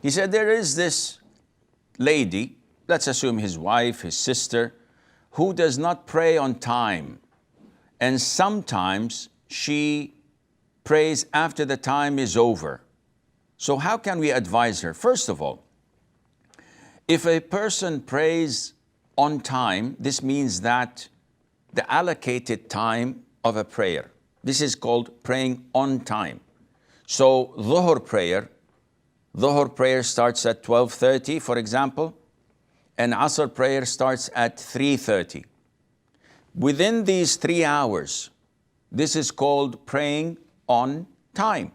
He said there is this lady, let's assume his wife, his sister, who does not pray on time. And sometimes she prays after the time is over. So how can we advise her? First of all, if a person prays on time, this means that the allocated time of a prayer, this is called praying on time. So Dhuhr prayer starts at 12:30, for example, and Asr prayer starts at 3:30. Within these 3 hours, this is called praying on time.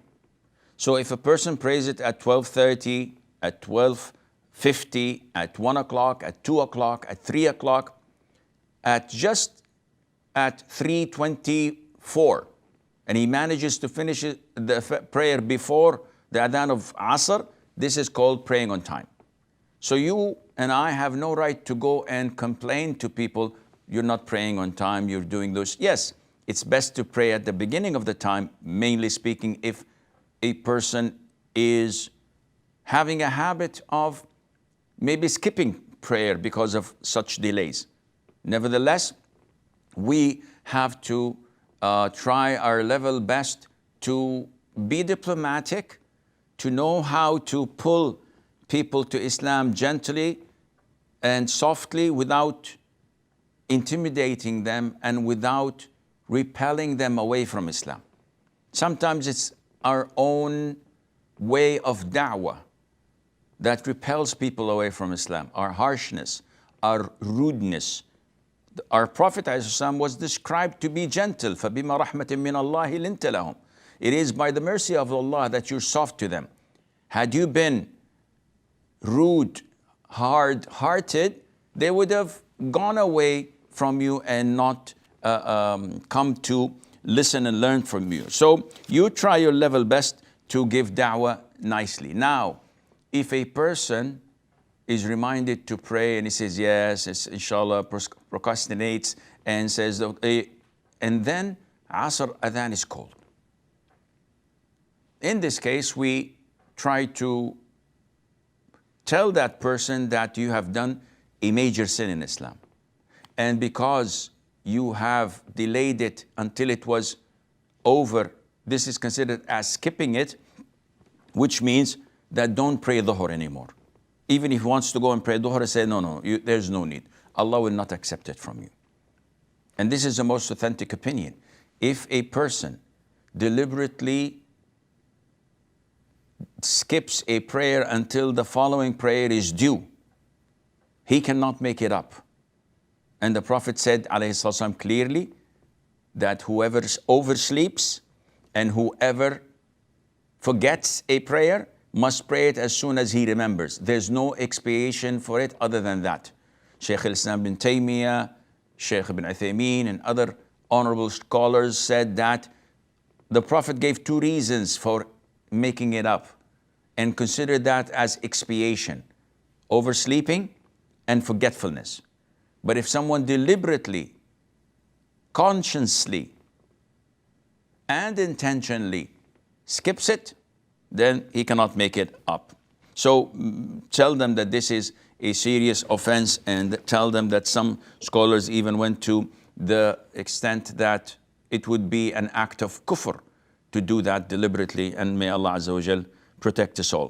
So if a person prays it at 12:30, at 12:50, at 1 o'clock, at 2 o'clock, at 3 o'clock, at 3:24, and he manages to finish the prayer before the adhan of Asr, this is called praying on time. So you and I have no right to go and complain to people, you're not praying on time, you're doing this. Yes, it's best to pray at the beginning of the time, mainly speaking, if a person is having a habit of maybe skipping prayer because of such delays. Nevertheless, we have to try our level best to be diplomatic, to know how to pull people to Islam gently and softly without intimidating them and without repelling them away from Islam. Sometimes it's our own way of da'wah that repels people away from Islam, our harshness, our rudeness. Our Prophet ﷺ was described to be gentle. فَبِمَا رَحْمَةٍ مِّنَ اللَّهِ لِنْتَ لَهُمْ. It is by the mercy of Allah that you're soft to them. Had you been rude, hard-hearted, they would have gone away from you and not come to listen and learn from you. So you try your level best to give da'wah nicely. Now, if a person is reminded to pray and he says yes, inshallah, procrastinates and says, okay, and then Asr adhan is called. In this case, we try to tell that person that you have done a major sin in Islam. And because you have delayed it until it was over, this is considered as skipping it, which means that don't pray Dhuhr anymore. Even if he wants to go and pray Dhuhr, say, no, there's no need. Allah will not accept it from you. And this is the most authentic opinion. If a person deliberately skips a prayer until the following prayer is due, he cannot make it up. And the Prophet said, ﷺ, clearly that whoever oversleeps and whoever forgets a prayer must pray it as soon as he remembers. There's no expiation for it other than that. Sheikh al-Islam bin Taymiyyah, Sheikh ibn Uthaymeen, and other honorable scholars said that the Prophet gave 2 reasons for making it up and considered that as expiation: oversleeping and forgetfulness. But if someone deliberately, consciously, and intentionally skips it, then he cannot make it up. So tell them that this is a serious offense, and tell them that some scholars even went to the extent that it would be an act of kufr to do that deliberately, and may Allah Azza wa Jal protect us all.